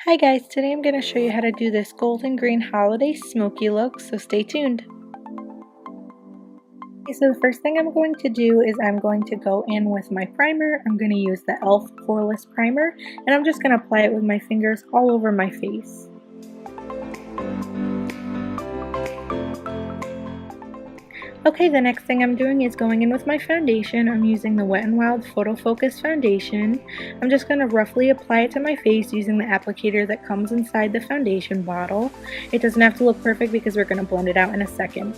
Hi guys, today I'm going to show you how to do this golden green holiday smoky look, so stay tuned. Okay, so the first thing I'm going to do is I'm going to go in with my primer. I'm going to use the e.l.f. Poreless Primer, and I'm just going to apply it with my fingers all over my face. Okay, the next thing I'm doing is going in with my foundation. I'm using the Wet n Wild Photo Focus foundation. I'm just going to roughly apply it to my face using the applicator that comes inside the foundation bottle. It doesn't have to look perfect because we're going to blend it out in a second.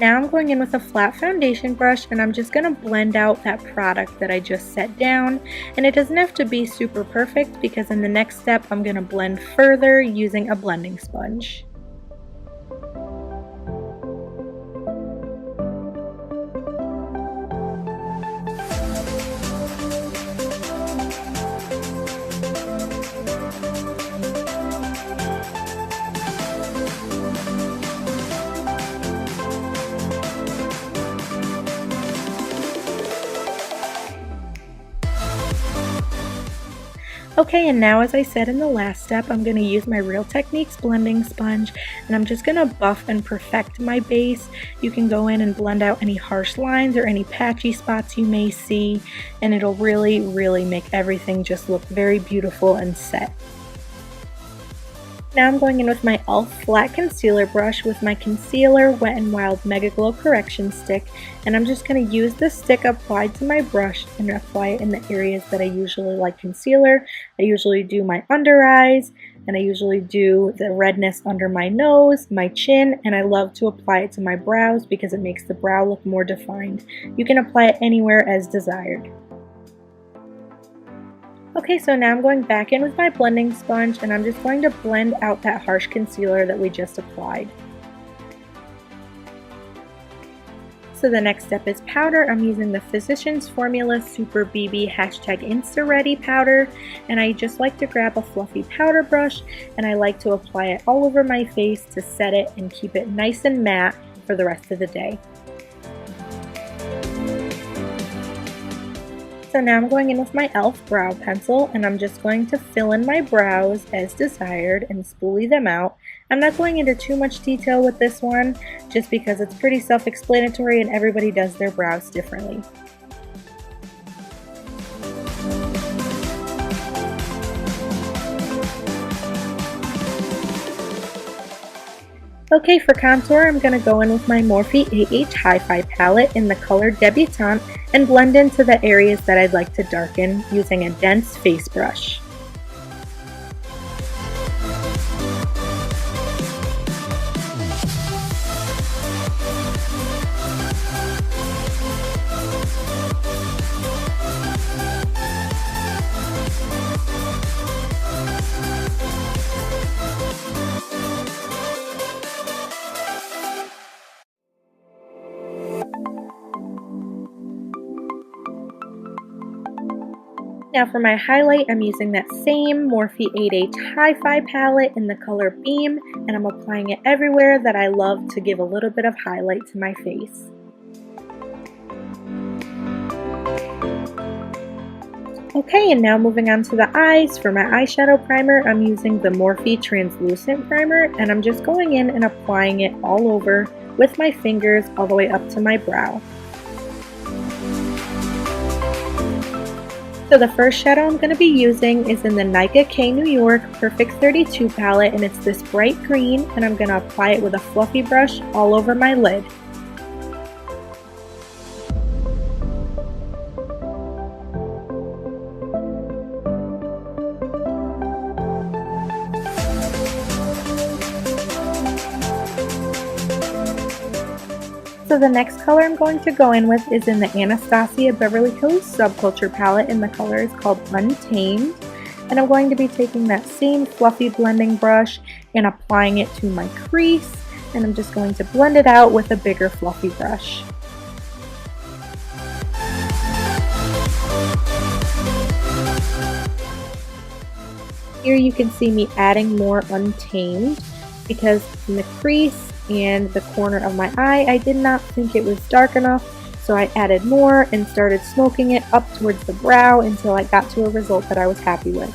Now I'm going in with a flat foundation brush and I'm just going to blend out that product that I just set down. And it doesn't have to be super perfect because in the next step I'm going to blend further using a blending sponge. Okay, and now as I said in the last step, I'm going to use my Real Techniques blending sponge and I'm just going to buff and perfect my base. You can go in and blend out any harsh lines or any patchy spots you may see, and it'll really make everything just look very beautiful and set. Now I'm going in with my e.l.f. flat concealer brush with my concealer Wet n Wild Megaglo correction stick, and I'm just going to use the stick applied to my brush and apply it in the areas that I usually like concealer. I usually do my under eyes, and I usually do the redness under my nose, my chin, and I love to apply it to my brows because it makes the brow look more defined. You can apply it anywhere as desired. Okay, so now I'm going back in with my blending sponge and I'm just going to blend out that harsh concealer that we just applied. So the next step is powder. I'm using the Physicians Formula Super BB #InstaReady powder, and I just like to grab a fluffy powder brush and I like to apply it all over my face to set it and keep it nice and matte for the rest of the day. So now I'm going in with my e.l.f. brow pencil and I'm just going to fill in my brows as desired and spoolie them out. I'm not going into too much detail with this one just because it's pretty self-explanatory and everybody does their brows differently. Okay, for contour, I'm going to go in with my Morphe HiFi palette in the color Debutante and blend into the areas that I'd like to darken using a dense face brush. Now for my highlight, I'm using that same Morphe 8H HiFi palette in the color Beam, and I'm applying it everywhere that I love to give a little bit of highlight to my face. Okay, and now moving on to the eyes. For my eyeshadow primer, I'm using the Morphe Translucent Primer, and I'm just going in and applying it all over with my fingers all the way up to my brow. So the first shadow I'm going to be using is in the Nicka K New York Perfect 32 palette, and it's this bright green, and I'm going to apply it with a fluffy brush all over my lid. So the next color I'm going to go in with is in the Anastasia Beverly Hills Subculture palette, and the color is called Untamed. And I'm going to be taking that same fluffy blending brush and applying it to my crease, and I'm just going to blend it out with a bigger fluffy brush. Here you can see me adding more Untamed because in the crease and the corner of my eye, I did not think it was dark enough, so I added more and started smoking it up towards the brow until I got to a result that I was happy with.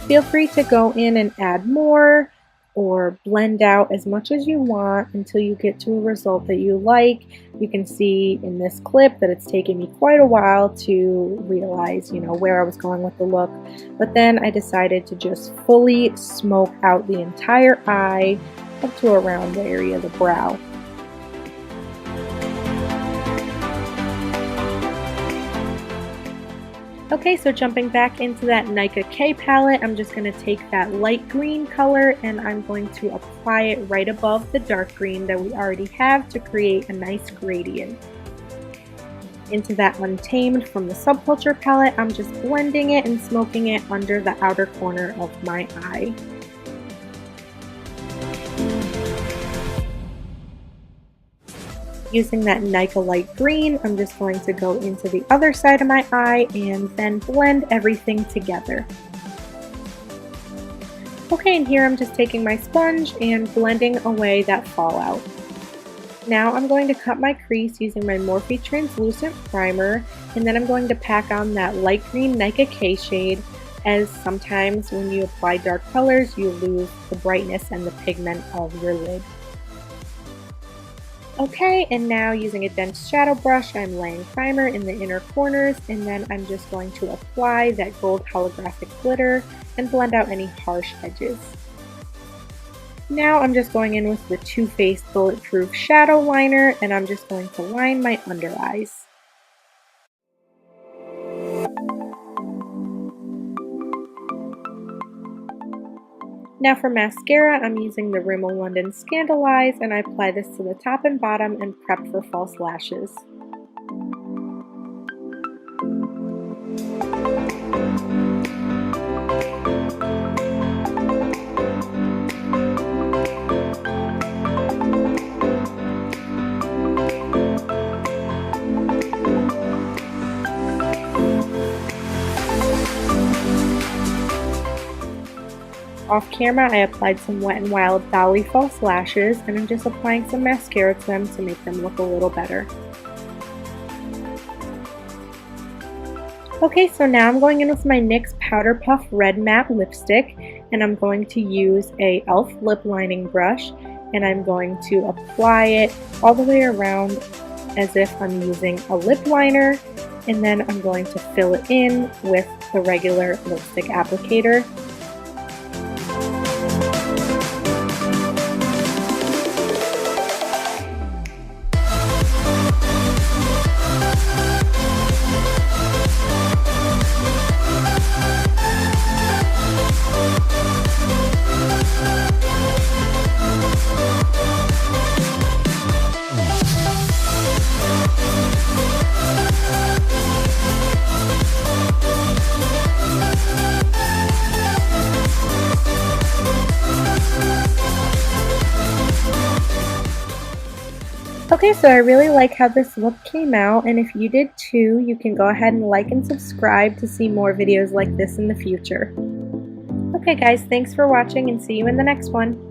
Feel free to go in and add more or blend out as much as you want until you get to a result that you like. You can see in this clip that it's taken me quite a while to realize, where I was going with the look. But then I decided to just fully smoke out the entire eye up to around the area of the brow. Okay, so jumping back into that Nicka K palette, I'm just going to take that light green color and I'm going to apply it right above the dark green that we already have to create a nice gradient. Into that Untamed from the Subculture palette, I'm just blending it and smoking it under the outer corner of my eye. Using that Nicka light green, I'm just going to go into the other side of my eye and then blend everything together. Okay, and here I'm just taking my sponge and blending away that fallout. Now I'm going to cut my crease using my Morphe translucent primer, and then I'm going to pack on that light green Nicka K shade, as sometimes when you apply dark colors you lose the brightness and the pigment of your lid. Okay, and now using a dense shadow brush, I'm laying primer in the inner corners, and then I'm just going to apply that gold holographic glitter and blend out any harsh edges. Now I'm just going in with the Too Faced Bulletproof shadow liner, and I'm just going to line my under eyes. Now for mascara, I'm using the Rimmel London Scandaleyes, and I apply this to the top and bottom and prep for false lashes. Off camera, I applied some Wet n Wild Dolly false lashes, and I'm just applying some mascara to them to make them look a little better. Okay, so now I'm going in with my NYX Powder Puff Red Matte Lipstick, and I'm going to use a e.l.f. lip lining brush, and I'm going to apply it all the way around as if I'm using a lip liner, and then I'm going to fill it in with the regular lipstick applicator. Okay, so I really like how this look came out, and if you did too, you can go ahead and like and subscribe to see more videos like this in the future. Okay guys, thanks for watching and see you in the next one.